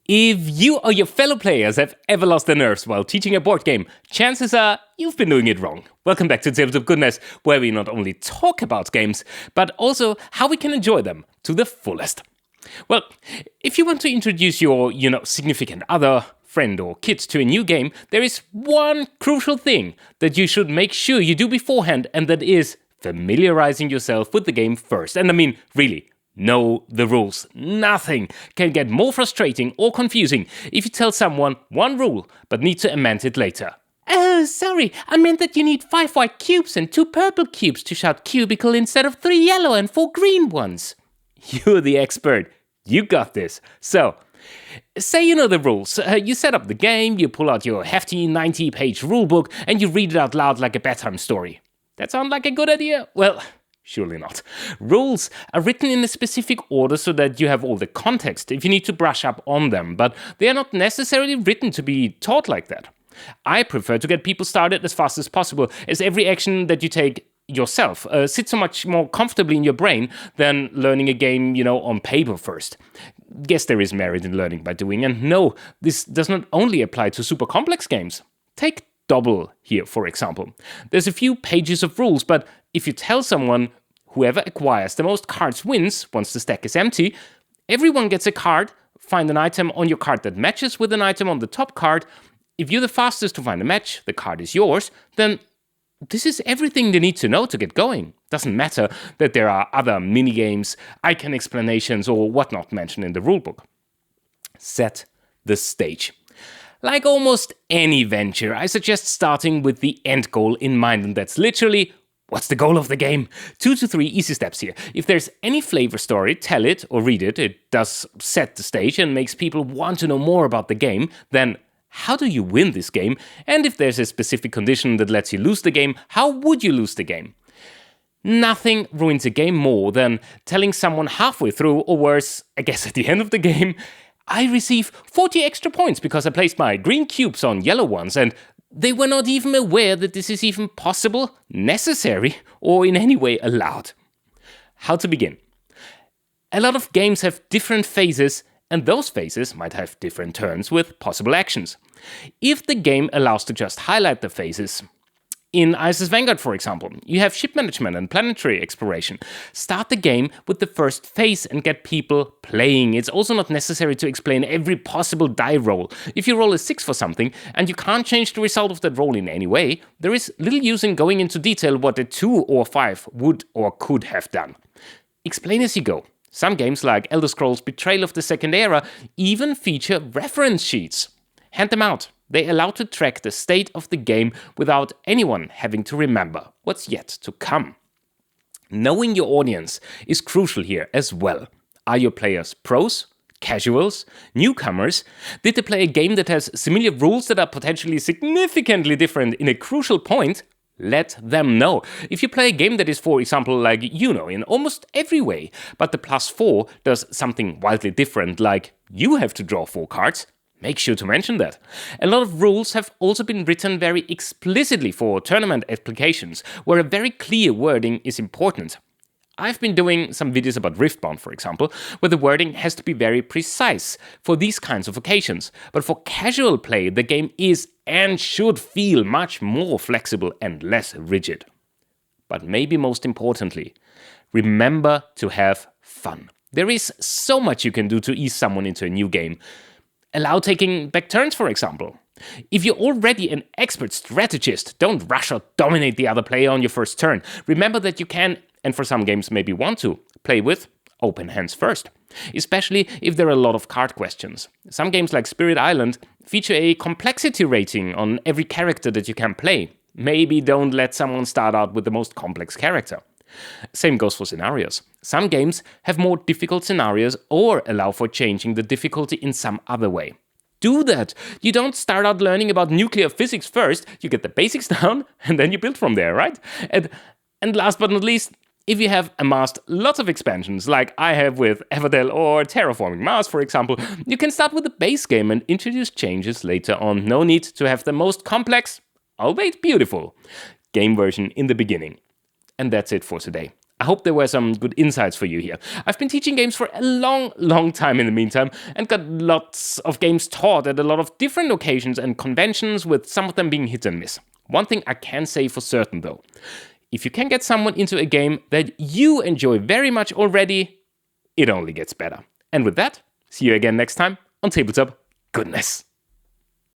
If you or your fellow players have ever lost their nerves while teaching a board game, chances are you've been doing it wrong. Welcome back to Tabletop Goodness, where we not only talk about games, but also how we can enjoy them to the fullest. Well, if you want to introduce your, significant other, friend or kid to a new game, there is one crucial thing that you should make sure you do beforehand, and that is familiarizing yourself with the game first. And I mean, really, know the rules. Nothing can get more frustrating or confusing if you tell someone one rule but need to amend it later. Oh, sorry, I meant that you need 5 white cubes and 2 purple cubes to shout cubicle instead of 3 yellow and 4 green ones. You're the expert. You got this. So, say you know the rules. You set up the game, you pull out your hefty 90-page rulebook, and you read it out loud like a bedtime story. That sound like a good idea? Well, surely not. Rules are written in a specific order so that you have all the context if you need to brush up on them, but they are not necessarily written to be taught like that. I prefer to get people started as fast as possible, as every action that you take yourself sits so much more comfortably in your brain than learning a game, on paper first. Yes, there is merit in learning by doing, and no, this does not only apply to super complex games. Take Double here, for example. There's a few pages of rules, but if you tell someone whoever acquires the most cards wins once the stack is empty, everyone gets a card, find an item on your card that matches with an item on the top card. If you're the fastest to find a match, the card is yours, then this is everything they need to know to get going. Doesn't matter that there are other minigames, icon explanations, or whatnot mentioned in the rulebook. Set the stage. Like almost any venture, I suggest starting with the end goal in mind, and that's literally, what's the goal of the game? 2 to 3 easy steps here. If there's any flavor story, tell it or read it. It does set the stage and makes people want to know more about the game. Then, how do you win this game? And if there's a specific condition that lets you lose the game, how would you lose the game? Nothing ruins a game more than telling someone halfway through, or worse, I guess at the end of the game, I receive 40 extra points because I placed my green cubes on yellow ones, and they were not even aware that this is even possible, necessary, or in any way allowed. How to begin? A lot of games have different phases, and those phases might have different turns with possible actions. If the game allows to just highlight the phases, in ISS Vanguard, for example, you have ship management and planetary exploration. Start the game with the first phase and get people playing. It's also not necessary to explain every possible die roll. If you roll a 6 for something and you can't change the result of that roll in any way, there is little use in going into detail what a 2 or 5 would or could have done. Explain as you go. Some games like Elder Scrolls Betrayal of the Second Era even feature reference sheets. Hand them out. They allow to track the state of the game without anyone having to remember what's yet to come. Knowing your audience is crucial here as well. Are your players pros, casuals, newcomers? Did they play a game that has similar rules that are potentially significantly different in a crucial point? Let them know. If you play a game that is, for example, like in almost every way, but the +4 does something wildly different, like you have to draw 4 cards, make sure to mention that. A lot of rules have also been written very explicitly for tournament applications, where a very clear wording is important. I've been doing some videos about Riftbound, for example, where the wording has to be very precise for these kinds of occasions. But for casual play, the game is and should feel much more flexible and less rigid. But maybe most importantly, remember to have fun. There is so much you can do to ease someone into a new game. Allow taking back turns, for example. If you're already an expert strategist, don't rush or dominate the other player on your first turn. Remember that you can, and for some games maybe want to, play with open hands first. Especially if there are a lot of card questions. Some games like Spirit Island feature a complexity rating on every character that you can play. Maybe don't let someone start out with the most complex character. Same goes for scenarios. Some games have more difficult scenarios or allow for changing the difficulty in some other way. Do that. You don't start out learning about nuclear physics first, you get the basics down and then you build from there, right? And last but not least, if you have amassed lots of expansions like I have with Everdell or Terraforming Mars, for example, you can start with the base game and introduce changes later on. No need to have the most complex, albeit beautiful, game version in the beginning. And that's it for today. I hope there were some good insights for you here. I've been teaching games for a long time in the meantime, and got lots of games taught at a lot of different occasions and conventions, with some of them being hit and miss. One thing I can say for certain though, if you can get someone into a game that you enjoy very much already, it only gets better. And with that, see you again next time on Tabletop Goodness.